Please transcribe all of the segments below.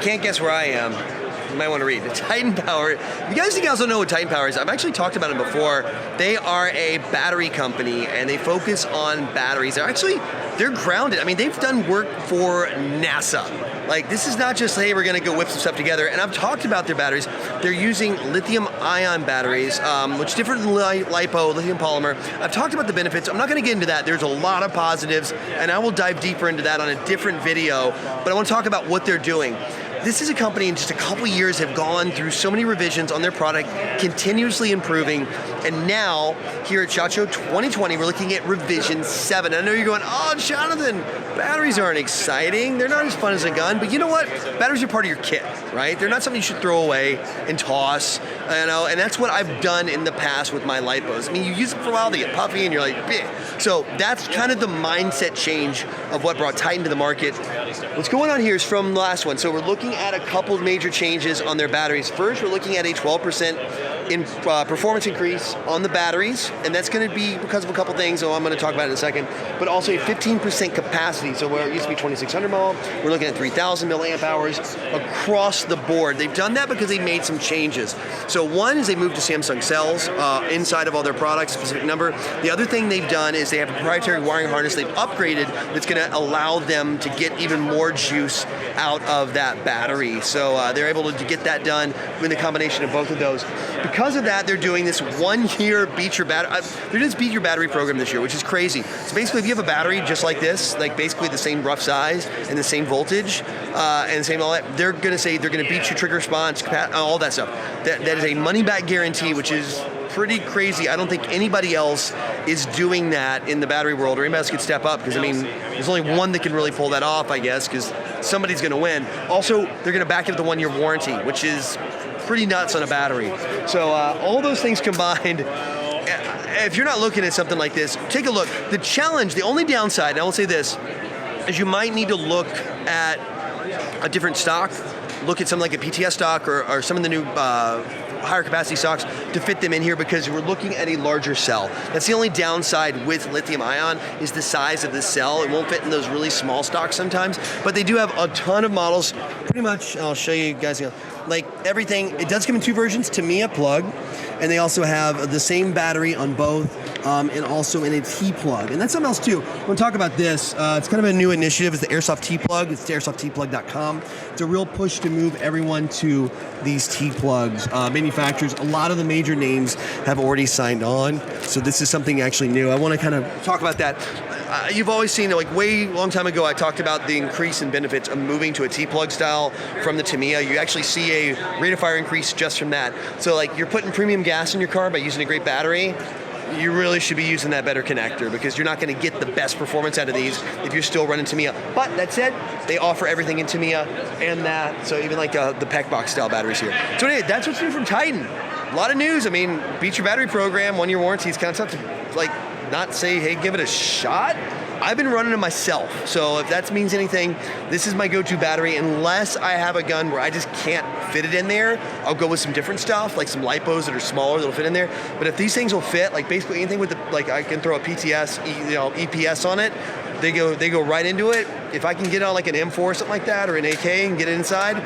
can't guess where I am, you might want to read. Titan Power. If you guys don't know what Titan Power is, I've actually talked about it before. They are a battery company, and they focus on batteries. They're grounded. I mean, they've done work for NASA. Like, this is not just, hey, we're going to go whip some stuff together. And I've talked about their batteries. They're using lithium-ion batteries, which is different than LiPo, lithium polymer. I've talked about the benefits. I'm not going to get into that. There's a lot of positives, and I will dive deeper into that on a different video. But I want to talk about what they're doing. This is a company in just a couple years have gone through so many revisions on their product, continuously improving, and now here at SHOT Show 2020, we're looking at revision 7. I know you're going, oh, Jonathan, batteries aren't exciting. They're not as fun as a gun, but you know what? Batteries are part of your kit, right? They're not something you should throw away and toss, and that's what I've done in the past with my LiPos. I mean, you use them for a while, they get puffy, and you're like, bleh. So that's kind of the mindset change of what brought Titan to the market. What's going on here is from the last one. So we're looking at a couple major changes on their batteries. First, we're looking at a 12% in performance increase on the batteries, and that's going to be because of a couple things, so I'm going to talk about it in a second, but also a 15% capacity. So where it used to be 2,600 mil, we're looking at 3,000 milliamp hours across the board. They've done that because they made some changes. So one is they moved to Samsung cells inside of all their products, specific number. The other thing they've done is they have a proprietary wiring harness they've upgraded that's going to allow them to get even more juice out of that battery. So they're able to get that done with the combination of both of those. Because of that, they're doing this 1-year beat your battery. They're doing this beat your battery program this year, which is crazy. So basically, if you have a battery just like this, like basically the same rough size and the same voltage and the same all that, they're going to say they're going to beat your trigger response, all that stuff. That is a money back guarantee, which is pretty crazy. I don't think anybody else is doing that in the battery world, or anybody else could step up, because I mean, there's only one that can really pull that off, I guess, because somebody's going to win. Also, they're going to back it with a 1-year warranty, which is pretty nuts on a battery. So all those things combined, if you're not looking at something like this, take a look. The challenge, the only downside, and I will say this, is you might need to look at a different stock, look at something like a PTS stock or some of the new higher capacity stocks to fit them in here, because we're looking at a larger cell. That's the only downside with lithium ion, is the size of the cell. It won't fit in those really small stocks sometimes, but they do have a ton of models. Pretty much, I'll show you guys, like everything. It does come in 2 versions, Tamiya plug, and they also have the same battery on both, and also in a T-plug. And that's something else too. We're going to talk about this. It's kind of a new initiative. It's the Airsoft T-plug. It's airsoftplug.com. It's a real push to move everyone to these T-plugs. Manufacturers, a lot of the major names have already signed on. So this is something actually new. I want to kind of talk about that. You've always seen, like way long time ago, I talked about the increase in benefits of moving to a T-plug style from the Tamiya. You actually see a rate of fire increase just from that. So like, you're putting premium gas in your car by using a great battery. You really should be using that better connector, because you're not going to get the best performance out of these if you're still running Tamiya. But that said, they offer everything in Tamiya and that, so even like the PEC box style batteries here. So anyway, that's what's new from Titan. A lot of news. I mean, beat your battery program, 1-year warranty. It's kind of tough to like not say, hey, give it a shot. I've been running it myself, so if that means anything, this is my go-to battery. Unless I have a gun where I just can't fit it in there, I'll go with some different stuff, like some LiPos that are smaller that'll fit in there. But if these things will fit, like basically anything with the, like I can throw a PTS, EPS on it, they go right into it. If I can get on like an M4 or something like that, or an AK and get it inside,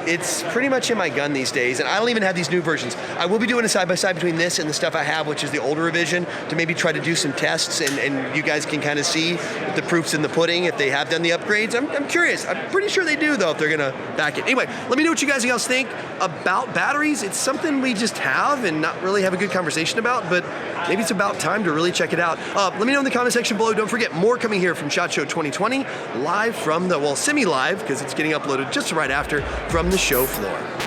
it's pretty much in my gun these days. And I don't even have these new versions. I will be doing a side-by-side between this and the stuff I have, which is the older revision, to maybe try to do some tests, and you guys can kind of see the proof's in the pudding if they have done the upgrades. I'm curious. I'm pretty sure they do, though, if they're going to back it. Anyway, let me know what you guys else think about batteries. It's something we just have and not really have a good conversation about, but maybe it's about time to really check it out. Let me know in the comment section below. Don't forget, more coming here from SHOT Show 2020, live from the, well, semi-live, because it's getting uploaded just right after, from the show floor.